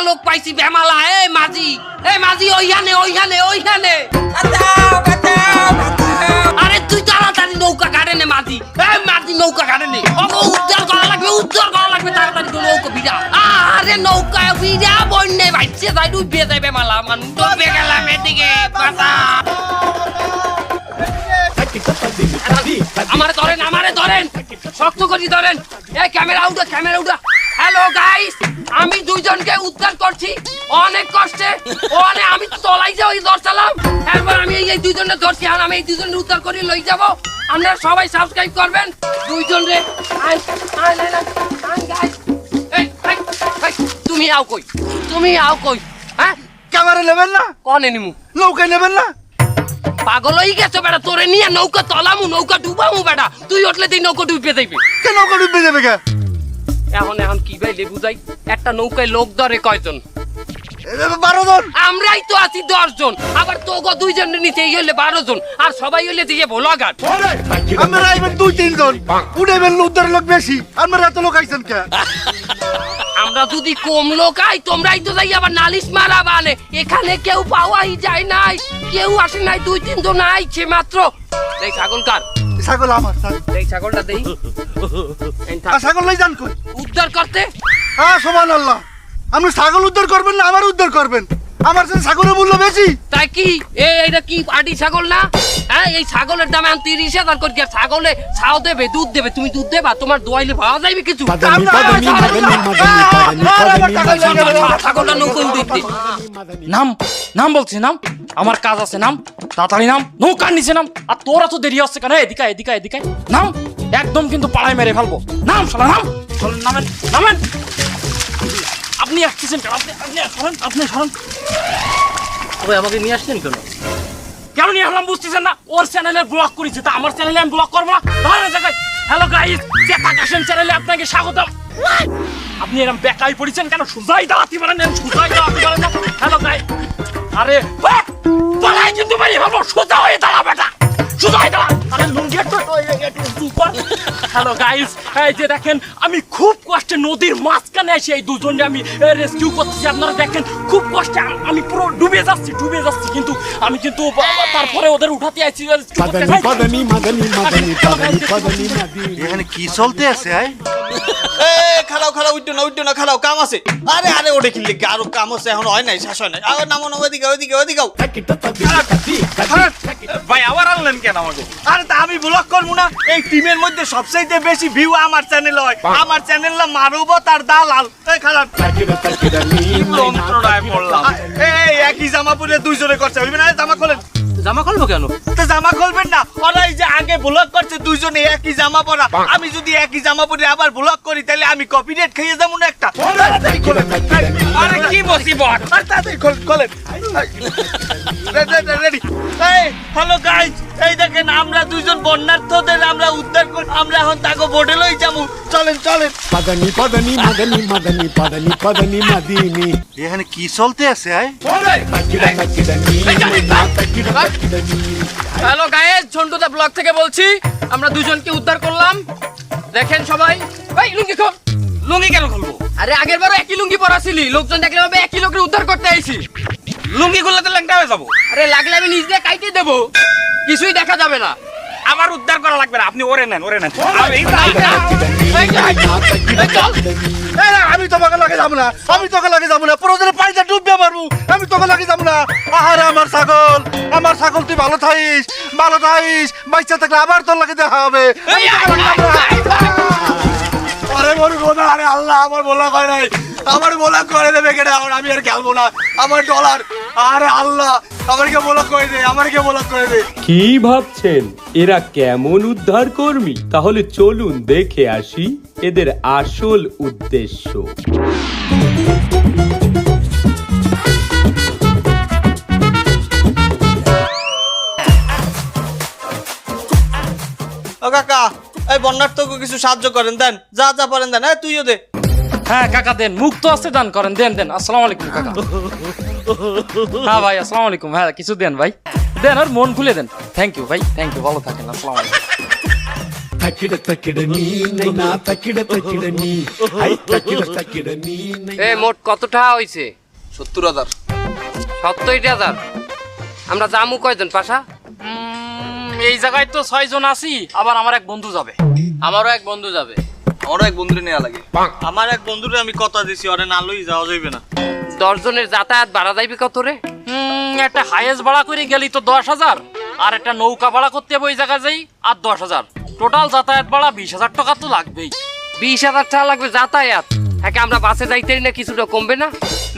লোক পাইছি বেমালা। এই মাঝি ওইখানে। আরে তুই তাড়াতাড়ি নৌকা কাটে নে মাঝি। এই মাঝি নৌকা কাটে নে। উদ্ধার করা লাগবে তাড়াতাড়ি তো নৌকা ভিড়া। আরে নৌকা ভিড়া বন্যে ভাইছে যাই ডুবে যাবে মালা মানুষ ডুবে গেলাম এদিকে বাঁচা। আমারে ধরেন শক্ত করে ধরেন। এই ক্যামেরা উঠা। হ্যালো গাইস, আমি দুইজনকে উদ্ধার করছি অনেক কষ্টে। আমি তো তলাই যাই ওই দরসালাম। এরপর আমি এই দুইজনকে ধরছি আর আমি এই দুইজনকে উদ্ধার করে লই যাব। আপনারা সবাই সাবস্ক্রাইব করবেন দুইজন রে। গাইস তুমি আও কই হ্যাঁ ক্যামেরা নেবেন না? কনে নিমু নৌকা নেবেন না? পাগল হয়ে গেছো বেটা, তোরে নিয়ে নৌকা তলামু নৌকা ডুবামু বেটা। তুই উঠলে তুই নৌকা ডুবে যাইবে। কে নৌকা ডুববে যাবে কে? এখন কি ভাই বুঝাই, একটা নৌকায় লোক ধরে কয়জন? 12 জন। আমরাই তো আছি 10 জন, আবার তোগো দুইজনের নিচে হইলে 12 জন, আর সবাই হইলে দিয়ে ভোলাঘাট। আমরা আইবেন 2-3 জন, উঠেবেন উদ্ধার লোক বেশি। আমরা এত লোক আইছেন কে? আমরা যদি কম লোক আই তোমরাই তো যাই আবার নালিশ মারা বানে। এখানে কেউ পাওয়াই যায় নাই, কেউ আসে নাই, 2-3 জন আইছে মাত্র। এই ছাগল কার? ছাগল আমার। এই ছাগলটা দেই। ছাগল লই যান কই? উদ্ধার করতে। হ্যাঁ সুবহানাল্লাহ। আপনি ছাগল উদ্ধার করবেন না আমার উদ্ধার করবেন? আমার সাথে ছাগলের মূল্য বেশি। তাই কি এইটা কি আডি ছাগল না? হ্যাঁ, এই ছাগলের দাম এখন 30,000 করে। ছাগলে ছাও দেবে, দুধ দেবে, তুমি দুধ দেবা, তোমার দোয়াইলে পাওয়া যাবে কিছু? ছাগলটা নৌকন দিতে নাম বলছি, নাম আমার কাজ আছে, নাম তাড়াতাড়ি নাম, নৌকার নিচে নাম। আর তোরা তো দেরি হচ্ছে কেন? এদিকে নাম, একদম কিন্তু পাড়ায় মেরে ফেলবো। নাম শালা, নামেন। আপনি আসছেন কেন? আপনি সরেন। ওই আমাকে নিয়ে আসছেন কেন? কেন নিয়ে আসলাম বুঝতেছেন না? ওর চ্যানেলে ব্লগ করেছে, তা আমার চ্যানেলে আমি ব্লগ করবো না? ধরেন জায়গায়। হ্যালো গাইস, চেকাকাশন চ্যানেলে আপনাকে স্বাগতম। আপনি এরকম বেকাই পড়েছেন কেন? সুজাই দাঁড়াতে পারেন না? হ্যালো গাইস, আরে পালাই কিন্তু মেরে ফেলবো। সোজা হয়ে দাঁড়া বেটা, সোজা হয়ে দাঁড়া। আরে লুঙ্গি একটু সুপার। হ্যালো গাইস, এই যে দেখেন আমি খুব কষ্টে নদীর মাঝখানে এসে এই দুজনকে আমি রেস্কিউ করতেছি। আপনারা দেখেন খুব কষ্টে আমি পুরো ডুবে যাচ্ছি, কিন্তু আমি তারপরে ওদের উঠাতে আইছি। এখানে কি চলতে আছে? খালাও উঠো না খালাও, কাম আছে। আরে ওটা কিনলে আরো কাম আছে, এখন হয় নাই, শেষ হয় নাই। আবার নামো ওদিকে। ভাই আবার আনলেন কেন আমাকে? আরে তা আমি ব্লগ করবো না? এই টিমের মধ্যে সবচাইতে বেশি ভিউ আমার চ্যানেল হয়। আমার চ্যানেল না মারুবতার দালাল। এই খালান যন্ত্রণায় পড়লাম। এই একই জামা পরে দুইজনে করছে, হইবে না? জামা খোলেন। জামা খুলবো কেন? তো জামা খুলবেন না? ওরাই যে আগে ব্লগ করছে দুইজনে একই জামা পরা। আমি যদি একই জামা পরে আবার ব্লগ করি তাহলে আমি কপিরাইট খাইয়ে যাবো না একটা? আরে কি মুসিবত! তাড়াতাড়ি খোলেন। রেডি। হ্যালো গাইস, এই দেখেন আমরা দুইজন বন্যার্থদের আমরা উদ্ধার করে আমরা এখন তাকে বোটে লই যাবো। চলেন। এখানে কি চলতে আছে? হ্যালো গাইস, ঝন্টুদা ব্লগ থেকে বলছি। আমরা দুজনকে উদ্ধার করলাম, দেখেন সবাই। ভাই লুঙ্গি কেন খুলবো? আরে আগের বারও একই লুঙ্গি পরা ছিলি, লোকজন দেখলে ভাবে একই লোকের উদ্ধার করতে আইছি। লুঙ্গি খুললে তো ল্যাংটা হয়ে যাবো। আরে লাগলে আমি নিজ দিয়ে কাইতে দেবো, কিছুই দেখা যাবে না। আমার উদ্ধার করা লাগবে না, আপনি ওরে নেন। আমি তোমাকে লাগে যাবো না, প্রয়োজনে পানিতে ডুববে মারবো। আমি তোকে লাগে যাবো না। আহারে আমার ছাগল, তুই ভালো থাইস, বাচ্চা থাকলে আবার তোর লাগে দেখা হবে। আরে আরে আল্লাহ, আমার বলা হয় নাই, আমার বলা করে দেবে কেন? এখন আমি আর খেলবো না, আমার ডলার। আরে আল্লাহ, আমাকে বলা করে দে। কি ভাবছেন এরা কেমন উদ্ধার কর্মী? তাহলে চলুন দেখে আসি এদের আসল উদ্দেশ্য। ও কাকা, এই বন্যার্থকে কিছু সাহায্য করেন, দেন যা পারেন দেন। তুইও দে। হ্যাঁ কাকা দেন, মুক্ত আছে দান করেন, দেন। আসসালামু আলাইকুম কাকা। হ্যাঁ ভাই আসসালামু আলাইকুম। হ্যাঁ কিছু দেন ভাই, দেন আর মন খুলে দেন। থ্যাংক ইউ ভাই, থ্যাংক ইউ, ভালো থাকেন। আসসালামু আলাইকুম। এ মোট কত টাকা হইছে? 70,000। 70,000। আমরা যামু কয়জন পাশা? এই জায়গায় তো 6 জন আছি, আবার আমার এক বন্ধু যাবে। আমারও এক বন্ধু যাবে। আমারও এক বন্ধুরে নেওয়া লাগে। আমার এক বন্ধুরে আমি কথা দিছি ওরে না লই যাওয়া যাইবে না। 10 জনের যাতায়াত ভাড়া যাইবে কত রে? একটা হাইয়েস্ট ভাড়া করে গেলি তো 10,000, আর একটা নৌকা ভাড়া করতে হবে ওই জায়গায় যাই আর 10,000। টোটাল যাতায়াত ভাড়া 20,000 টাকা তো লাগবেই। 20,000 টাকা লাগবে যাতায়াত? হ্যাঁ, আমরা বাসে যাইতেই না, কিছুটা কমবে না?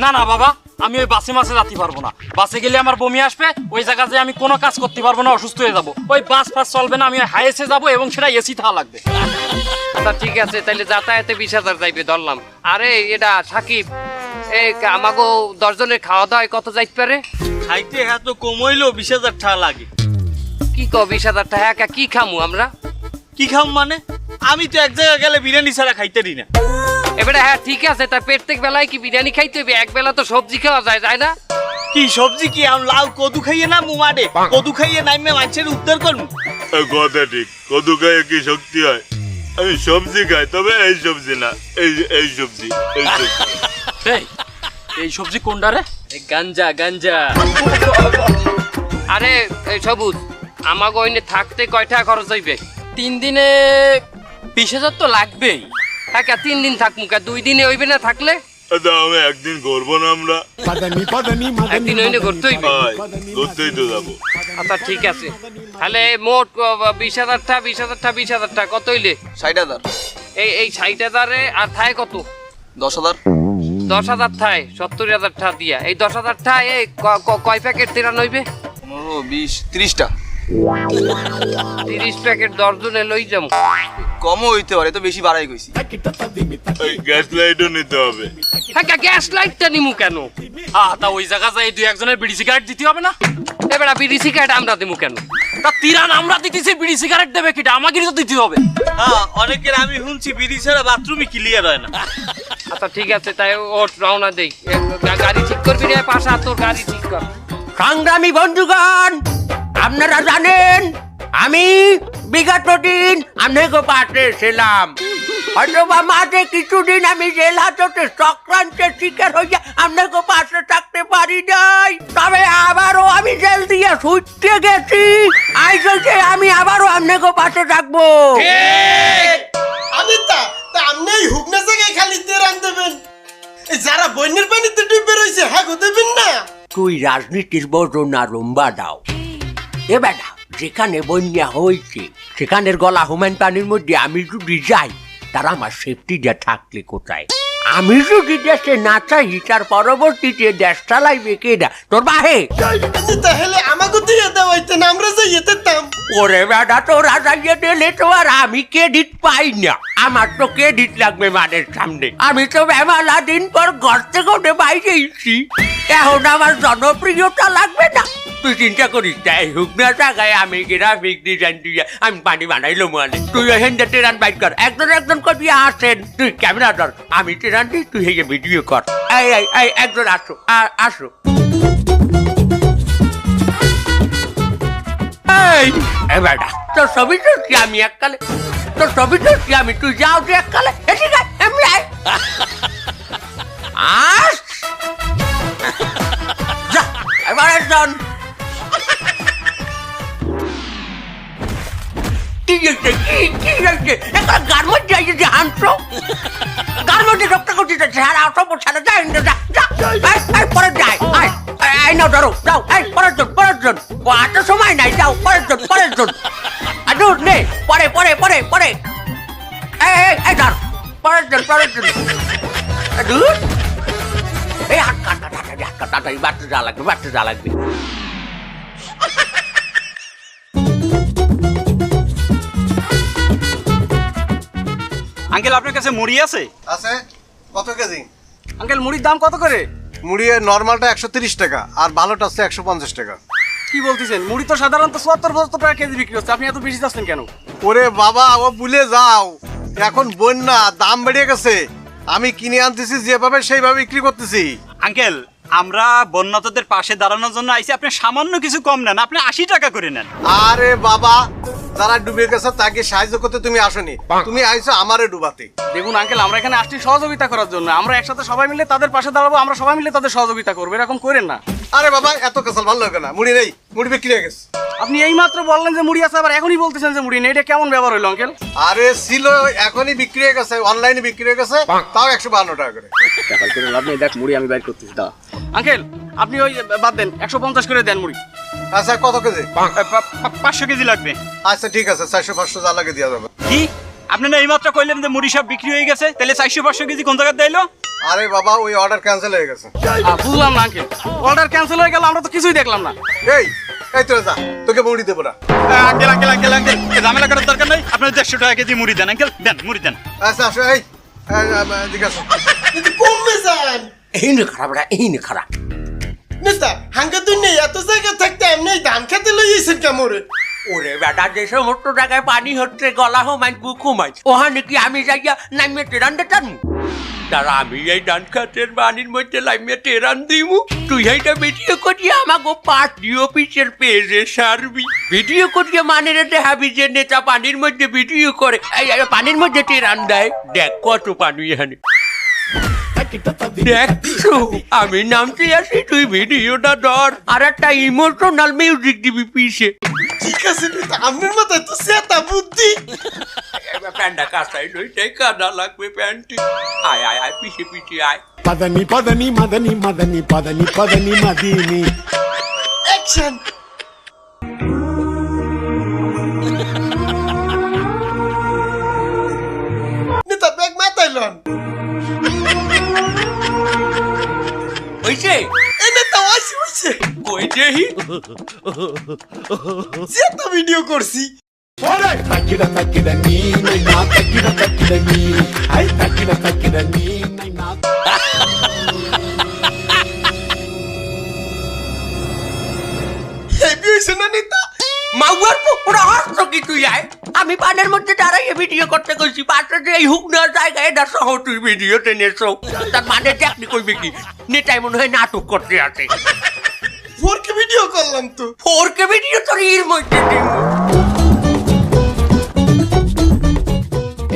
না না বাবা, আমি ওই বাসে মাসে যেতে পারবো না। বাসে গেলে আমার বমি আসবে, ওই জায়গায় যে আমি কোনো কাজ করতে পারবো না, অসুস্থ হয়ে যাবো। ওই বাস ফাস চলবে না, আমি হাইয়েস্টে যাবো এবং সেটা এসি থাকা লাগবে। আচ্ছা ঠিক আছে, তাহলে যাতায়াতে 20,000 যাইবে ধরলাম। আরে এটা সাকিব, এই আমাগো 10 জনের খাওয়া দাওয়ায় কত যাইতে পারে? খাইতে হ্যাঁ তো কম হইলো 20,000 টাকা লাগে। কি কও 20,000 টাকা? হ্যাঁ, কি খামু আমরা? কি খাম মানে? আমি তো এক জায়গায় গেলে বিরিয়ানি ছাড়া খাইতে দিই না। এবারে হ্যাঁ ঠিক আছে, তাই প্রত্যেক বেলায় কি বিরিয়ানি খাইতে হবে? এক বেলা তো সবজি খাওয়া যায়, যায় না? কি সবজি কি আম লাউ কদু খাইয়ে না মুমাডে কদু খাইয়ে নাইমে মানুষের উদ্ধার করবো? কথা ঠিক, কদু খাইয়ে কি শক্তি হয়? আমি সবজি খাই, তবে এই সবজি না, এই সবজি। এই সবজি কোনটা রে? গাঞ্জা গাঞ্জা। আরে এই সবুজ, আমাগো ওইনে থাকতে কয় টাকা খরচ হইবে? 3 দিনে 20,000 তো লাগবেই। হ্যাঁ, 3 দিন থাকমু, 2 দিনে হইবে না থাকলে? আমি একদিন করবো না আমরা? একদিন হইলে করতে হইবে। করতেই তো যাবো। আচ্ছা ঠিক আছে, তাহলে মোট 20,000 টাকা 20,000 টাকা কত হইলে? 60,000। এই 60,000 আর থায় কত? 10,000। 10,000 থায় 70,000 টাকা দিয়া। এই 10,000 টাকা এই কয় প্যাকেট তেরা নইবে? 15, 20, 30টা। 30 প্যাকেট 10 জনে লই যাবো। কমও হইতে পারে, তো বেশি বাড়াই কইছি। ওই গ্যাস লাইটও নিতে হবে। হ্যাঁ, গ্যাস লাইটটা নিমু কেন? তা ওই জায়গা যাই 2-1 বিড়ি সিগারেট দিতে হবে না? এবার বিড়ি সিগারেট আমরা দিমু কেন? তা তিরান আমরা দিতেছি, বিড়ি সিগারেট দেবে কিটা? আমাকে তো দিতে হবে। হ্যাঁ, অনেকের আমি শুনছি বিড়ি ছাড়া বাথরুমই ক্লিয়ার হয় না। আচ্ছা ঠিক আছে, তাই ওট রওনা দেই। গাড়ি ঠিক করবি রে পাশা, তোর গাড়ি ঠিক কর। সংগ্রামী বন্ধুগণ, আপনারা জানেন আমি বিগত দিন আপনাকে পাশে ছিলাম। হয়তো বা মাঝে কিছুদিন আমি জেল হাজতে চক্রান্তের শিকার হইয়া আপনাকে পাশে থাকতে পারি নাই, তবে আবারও আমি জেল দিয়ে ছুটতে গেছি। আজ হচ্ছে আমি আবারও আপনাকে পাশে থাকবো। আমি তা আপনি হুকনা জায়গায় খালি দিয়ে রান দেবেন, যারা বন্যের পানিতে ডুবে রয়েছে হ্যাঁ দেবেন না। তুই রাজনীতির বোঝো না রুম্বা দাও। এ বেটা, যেখানে বন্যা হয়েছে সেখানের গলা হুমায়ুন পানির মধ্যে আমি যদি যাই, তারা আমার সেফটিটা থাকলে কোথায়? আমি যদি দেশে না চাই, তার পরবর্তীতে দেশ চালাইবে কেডা? তোর বাহে। তাহলে আমাকে দিয়ে দেওয়াইতেন, আমরা যাইয়ে দিতাম। ওরে বেটা, তোরা যাইয়ে দিলে তো আর আমি ক্রেডিট পাই না। আমার তো ক্রেডিট লাগবে মানের সামনে। আমি তো মেলা দিন পর ঘর থেকে বাইরে এসেছি, এখন আমার জনপ্রিয়তা লাগবে না। তুই চিন্তা করিস না, এই হুকনা জায়গায় আমি গ্রাফিক ডিজাইন দিয়ে আমি পানি বানাইলো মানে। তুই এখান থেকে ট্রেন বাইক কর, একজন করবি আসেন। তুই ক্যামেরা ধর, আমি ট্রেন দিই, তুই হেগে ভিডিও কর। এই একজন আসো আসো। এই বেটা, তোর ছবি তুলছি আমি এককালে, তোর ছবি তুলছি আমি, তুই যাও তুই এককালে। ঠিক আছে, এমনি আয়। আস যা, এবার একজন। কি হয়েছে? কি হয়েছে? একটা গার্মেন্ট যাইছে হাঁটছো, গার্মেন্টে রক্ত করছিস, সারা অসম্ভব সারা যায় না। পরে যায়, এই নাও ধরো, যাও। এই পরের জন এত সময় নাই, যাও পরের জন। আদুর নে, পরে এই ধর পরের জন। আদুর এই হাত কাটা বাড়তে যা লাগবে। আঙ্কেল, আপনার কাছে মুড়ি আছে? আছে। কত কেজি? আঙ্কেল, মুড়ির দাম কত করে? মুড়ি নর্মালটা 130 টাকা, আর ভালোটা আছে 150 টাকা। কি বলতেছেন? মুড়ি তো সাধারণত 74-75 টাকা কেজি বিক্রি হচ্ছে, আপনি এত বেশি যাচ্ছেন কেন? ওরে বাবা, ও ভুলে যাও, এখন বন্যা, দাম বেড়ে গেছে। আমি কিনে আনতেছি যেভাবে সেইভাবে বিক্রি করতেছি। আঙ্কেল, আমরা বন্যাতদের পাশে দাঁড়ানোর জন্য আইছি, আপনি সামান্য কিছু কম নেন, আপনি 80 টাকা করে নেন। আরে বাবা, যারা ডুবে গেছে তাকে সাহায্য করতে তুমি আসনি, তুমি আইছো আমারে ডুবাতে। দেখুন আঙ্কেল, আমরা এখানে আসছি সহযোগিতা করার জন্য। আমরা একসাথে সবাই মিলে তাদের পাশে দাঁড়াবো, আমরা সবাই মিলে তাদের সহযোগিতা করবো, এরকম করেন না। আরে বাবা এত কেসাল ভালো লাগে না, মুড়ি নেই, মুড়ি বিক্রি হয়ে গেছে। আপনি এই মাত্র বললেন যে মুড়ি আছে, আবার এখনই বলতেছেন যে মুড়ি নেই, এটা কেমন ব্যবহার হলো আঙ্কেল? আরে ছিল, এখনই বিক্রি হয়ে গেছে, অনলাইনে বিক্রি হয়ে গেছে, তাও 152 টাকা করে। দেখ মুড়ি আমি বাইর করতেছি, দাও আঙ্কেল। আপনি ওই বাদ দেন, 150 করে দেন মুড়ি। আচ্ছা কত কেজি? 500 কেজি লাগবে। আচ্ছা ঠিক আছে, 400-500 যা লাগে দেওয়া যাবে। কি আপনি না এইমাত্র কইলেন যে মুড়ি সব বিক্রি হয়ে গেছে, তাহলে 400-500 কেজি কোন জায়গায় দিলো? আরে বাবা ওই অর্ডার ক্যান্সেল হয়ে গেছে। বুঝলাম না আঙ্কেল, অর্ডার ক্যান্সেল হয়ে গেল, আমরা তো কিছুই দেখলাম না। এই এই তোরা যা, তোকে মুড়ি দেবো না। আঙ্কেল আঙ্কেল আঙ্কেল আঙ্কেল ঝামেলা করার দরকার নাই, আপনার 150 টাকা কেজি মুড়ি দেন আঙ্কেল, দেন মুড়ি দেন। আচ্ছা আসো, এই জিজ্ঞাসা কমবে যান, এই নে খারাপ রা, এই নে খারাপ মিস্টার হাঙ্গা তুই নেই এত জায়গা থাকতে এমনি ধান খেতে লইয়েছেন কেমরে? ওরে বেটা, যে সমস্ত জায়গায় পানি হচ্ছে, গলা হোমাই বুক হোমাই, ওখানে কি আমি যাইয়া নামিয়ে টেরান দিতাম? তারা আমি এই ধান খাতের পানির মধ্যে নামিয়ে টেরান দিমু, তুই এইটা ভিডিও করিয়ে আমাকে পার্টি অফিসের পেজে সারবি। ভিডিও করিয়ে মানে রে দেখাবি যে নেতা পানির মধ্যে ভিডিও করে, এই পানির মধ্যে টেরান দেয়। দেখ কত পানি এখানে, দেখছো আমি নামতে আসি, তুই ভিডিওটা ধর আর একটা ইমোশনাল মিউজিক দিবি পিছে। ঠিক আছে নেতা, আপনার মাথায় তো সেটা বুদ্ধি। প্যান্টটা কাঁচাই নইটাই কাদা লাগবে প্যান্টটি। আয় আয় আয়, পিছে পিছে আয়। পদনি পদনি মদনি মদনি পদনি পদনি মদিনি অ্যাকশন। নেতা ব্যাগ মাথায় লন। হইছে এই নেতা ওইছে ওইছে কই যেহি সেটা ভিডিও করছি। তাকিরা তাকিরা নি নাই না, তাকিরা তাকিরা নি, আই তাকিরা তাকিরা নি নাই না। হেভি হইছে না নেতা? মাউয়ার পুকুরা হস্ত কি তুই আয়? আমি পানের মধ্যে দাঁড়াইয়ে ভিডিও করতে কইছি, পাশে যে এই হুক নেওয়ার জায়গায় এটা সহ তুই ভিডিও টেনেছো, তার মানে দেখনি কইবে কি নেতাই মনে হয় নাটক করতে আছে। 4K ভিডিও করলাম তো। 4K ভিডিও তোর এর মধ্যে দিন।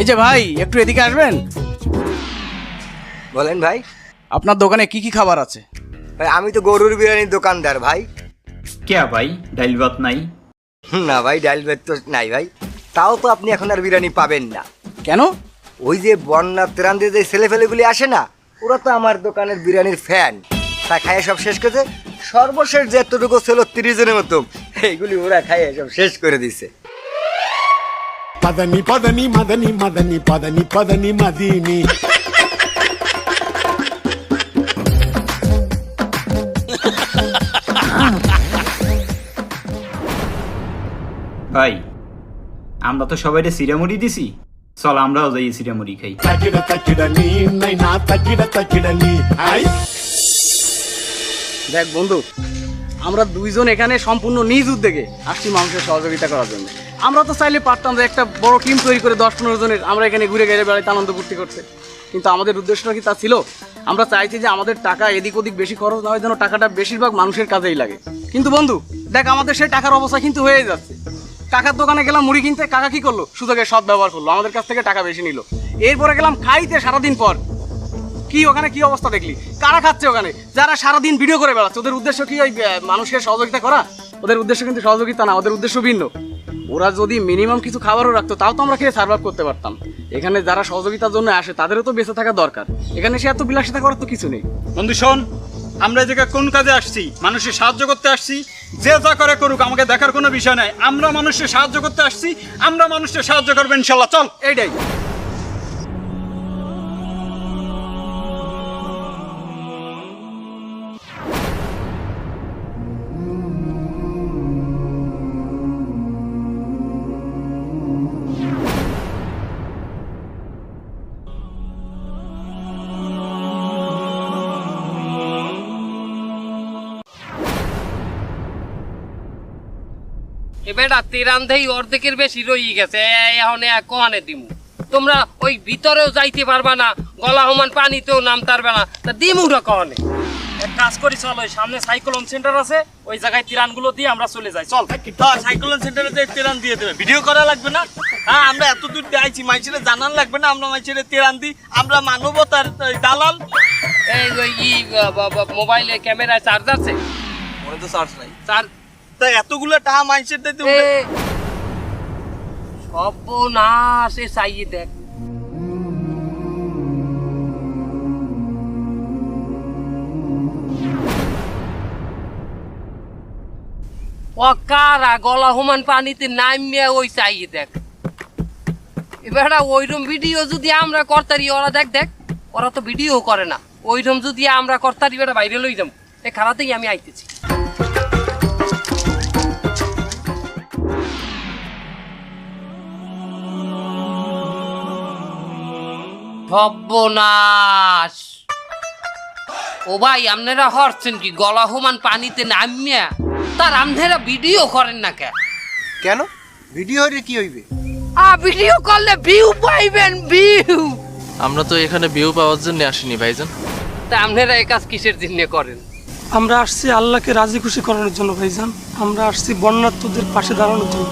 এই যে ভাই, একটু এদিকে আসবেন। বলেন ভাই। আপনার দোকানে কি কি খাবার আছে? ভাই আমি তো গরুর বিরিয়ানির দোকানদার ভাই। কে ভাই, ডাল ভাত নাই? না ভাই, ডাল ভাত তো নাই ভাই। তাও তো আপনি এখন আর বিরিয়ানি পাবেন না। কেন? ওই যে বন্যা ত্রাণ দিয়ে যে ছেলেফেলেগুলি আসে না, ওরা তো আমার দোকানের বিরিয়ানির ফ্যান। তা খাইয়ে সব শেষ করেছে। সর্বশেষ যে এতটুকু ছিল 30 জনের মতো, এইগুলি ওরা খাইয়ে সব শেষ করে দিছে। পদনি পদনি মদনি মদনি পদনি পদনি মদিনি। ভাই আমরা তো সবাইরে সিরামুড়ি দিছি, চল আমরাও যাই সিরামুড়ি খাই। তাকিরা তাকিরা নি নাই না, তাকিরা তাকিরা নি, আই। দেখ বন্ধু, আমরা দুইজন এখানে সম্পূর্ণ নিজ উদ্যোগে আসছি মানুষের সহযোগিতা করার জন্য। আমরা তো চাইলে পারতাম যে একটা বড় টিম তৈরি করে 10-15 জনের আমরা এখানে ঘুরে ঘুরে বেড়াইতে আনন্দ ফুর্তি করতে, কিন্তু আমাদের উদ্দেশ্যটা কি তা ছিল? আমরা চাইছি যে আমাদের টাকা এদিক ওদিক বেশি খরচ না হয়, যেন টাকাটা বেশিরভাগ মানুষের কাজেই লাগে। কিন্তু বন্ধু দেখ, আমাদের সেই টাকার অবস্থা কিন্তু হয়ে যাচ্ছে। কাকার দোকানে গেলাম মুড়ি কিনতে, কাকা কি করলো? সুযোগের সৎ ব্যবহার করলো, আমাদের কাছ থেকে টাকা বেশি নিল। এরপরে গেলাম খাইতে সারাদিন পর, কি ওখানে কি অবস্থা দেখলি? কারা খাচ্ছে ওখানে? যারা সারাদিন ভিডিও করে বেড়াচ্ছে। ওদের উদ্দেশ্য কি ওই মানুষকে সহযোগিতা করা? ওদের উদ্দেশ্য কিন্তু সহযোগিতা না, ওদের উদ্দেশ্য ভিন্ন। ওরা যদি মিনিমাম কিছু খাবারও রাখতো, তাও তো আমরা খেয়ে সার্ভাইভ করতে পারতাম। এখানে যারা সহযোগিতার জন্য আসে তাদেরও তো বেঁচে থাকা দরকার। এখানে সে এত বিলাসিতা করার তো কিছু নেই। বন্ধু শোন, আমরা এই জায়গায় কোন কাজে আসছি? মানুষের সাহায্য করতে আসছি। যে যা করে করুক, আমাকে দেখার কোনো বিষয় নাই। আমরা মানুষের সাহায্য করতে আসছি, আমরা মানুষের সাহায্য করবো ইনশাল্লাহ। চল। এইটাই। এবেটা তেরান্ধেই অর্ধেকের বেশি রই গেছে, এখন কোহানে দিমু? তোমরা ওই ভিতরেও যাইতে পারবা না, গলা হমান পানিতেও নামতে পারবে না, তা দিমুটা কোহানে? এক কাজ করি চল, ওই সামনে সাইক্লোন সেন্টার আছে, ওই জায়গায় তিরানগুলো দিয়ে আমরা চলে যাই। চল। হ্যাঁ, সাইক্লোন সেন্টারে যে তেরান দিয়ে দেবে, ভিডিও করা লাগবে না। হ্যাঁ, আমরা এত দূর দিয়ে আইছি, মাইছেরে জানান লাগবে না আমরা মাইছেরে তেরান দিই। আমরা মানবতার দালাল। এই ওই মোবাইলে ক্যামেরায় চার্জ আছে? মনে তো চার্জ নাই। চার্জ তা এতগুলো টাকা মাইছের দিতে সর্বনাশ, এ চাইয়ে দেখ। কারা গলা হুমান পানিতে নামিয়ে ওই চাইয়ে দেখ। এবার ওইরকম ভিডিও যদি আমরা করতারি, ওরা দেখ দেখ, ওরা তো ভিডিও করে না। ওইরকম যদি আমরা করতারি, বেটা বাইরে লই যাম। এ খারাতেই আমি আইতেছি। সর্বনাশ! ও ভাই, আপনারা হরছেন কি গলা হুমান পানিতে নামিয়া? তার আপনারা ভিডিও করেন না কে? কেন ভিডিও হইলে কি হইবে? ভিডিও করলে ভিউ পাইবেন, ভিউ। আমরা তো এখানে ভিউ পাওয়ার জন্য আসিনি ভাইজান। তা আপনারা এই কাজ কিসের জন্য করেন? আমরা আসছি আল্লাহকে রাজি খুশি করানোর জন্য ভাইজান। আমরা আসছি বন্যার্তদের পাশে দাঁড়ানোর জন্য।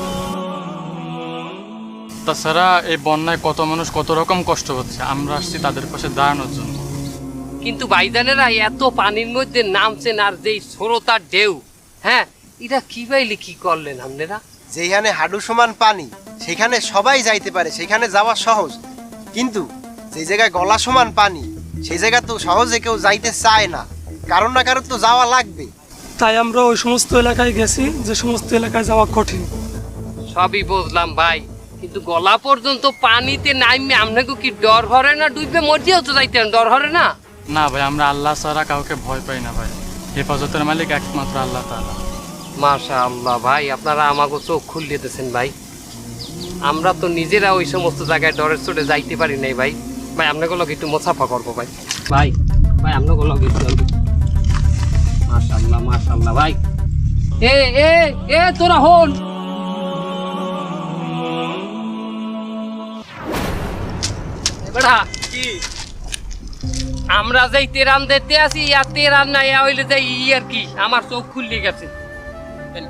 তাছাড়া এই বন্যায় কত মানুষ কত রকম কষ্ট হচ্ছে, আমরা আসছি তাদের পাশে দাঁড়ানোর জন্য। কিন্তু ভাইজানেরা এত পানির মধ্যে নামছেন, আর যেই স্রোতার ঢেউ, হ্যাঁ, এটা কি পাইলে কি করলেন আপনারা? যেখানে হাডু সমান পানি সেখানে সবাই যাইতে পারে, সেখানে যাওয়া সহজ। কিন্তু যে জায়গায় গলা সমান পানি সেই জায়গা তো সহজে কেউ যাইতে চায় না, কারণ না কারণ তো যাওয়া লাগবে। তাই আমরা ওই সমস্ত এলাকায় গেছি যে সমস্ত এলাকায় যাওয়া কঠিন। সবই বুঝলাম ভাই, কিন্তু গলা পর্যন্ত পানিতে নামে আপনাকে কি ডর হরে না? ডুববে মরিয়াও তো যাইতেন, ডর হরে না? না ভাই, আমরা আল্লাহ ছাড়া কাউকে ভয় পাই না ভাই। হেফাজতের মালিক একমাত্র আল্লাহ তাআলা। মাশাআল্লাহ ভাই, আপনারা আমাকে চোখ খুলে দিতেছেন ভাই। আমরা তো নিজেরা ওই সমস্ত জায়গায় ডরের চোটে যাইতে পারি নাই ভাই। ভাই আপনাকে লোক একটু মোছাফা করবো ভাই। ভাই ভাই আপনাকে লোক একটু, মাশাআল্লাহ মাশাআল্লাহ ভাই। এ এ এ তোরা হন, বেটা কি আমরা যাই তেরান দেখতে আসি, আর তেরান নাই হইলে যাই আর কি, আমার চোখ খুললে গেছে।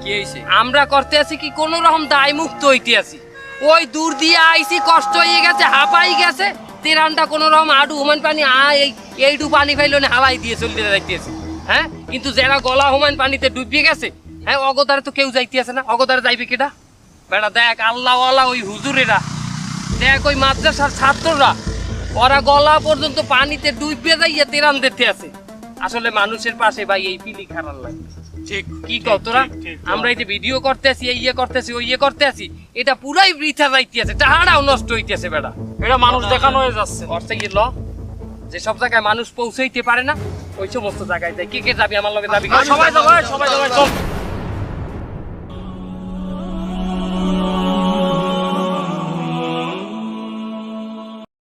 কি হয়েছে? আমরা করতে আছি কি কোন রকম দায় মুক্ত হইতে আছি। ওই দূর দিয়ে আইছি, কষ্ট হয়ে গেছে, হাঁপাই গেছে। তেরানটা কোন রকম আডু হুমান পানি এইটু পানি ফাইল হালাই দিয়ে চলতে যাইতেছি। হ্যাঁ, কিন্তু যারা গলা হুমান পানিতে ডুবিয়ে গেছে, হ্যাঁ, অগদারে তো কেউ যাইতে আছে না। অগদারে যাইবে কেটা? বেটা দেখ, আল্লাহওয়ালা ওই হুজুরেরা, দেখ ওই মাদ্রাসার ছাত্ররা, ওরা গলা পর্যন্ত পানিতে ডুবিয়ে যাইয়া তেরান দেখতে আছে। আসলে মানুষের পাশে ভাই এই পিলি খারাপ লাগে। ঠিক কি কও তোরা? আমরা এই যে ভিডিও করতে আছি, এই ইয়ে করতে আছি, ওই ইয়ে করতে আছি, এটা পুরাই বৃথা যাইতে আছে, টাহাড়াও নষ্ট হইতেছে বেটা। এটা মানুষ দেখানো হয়ে যাচ্ছে। অর্থে কি ল, যে সব জায়গায় মানুষ পৌঁছাইতে পারে না, ওই সমস্ত জায়গায় যাই। কে কে যাবি আমার লগে? যাবি? সবাই যাবে, সবাই যাবে, চল।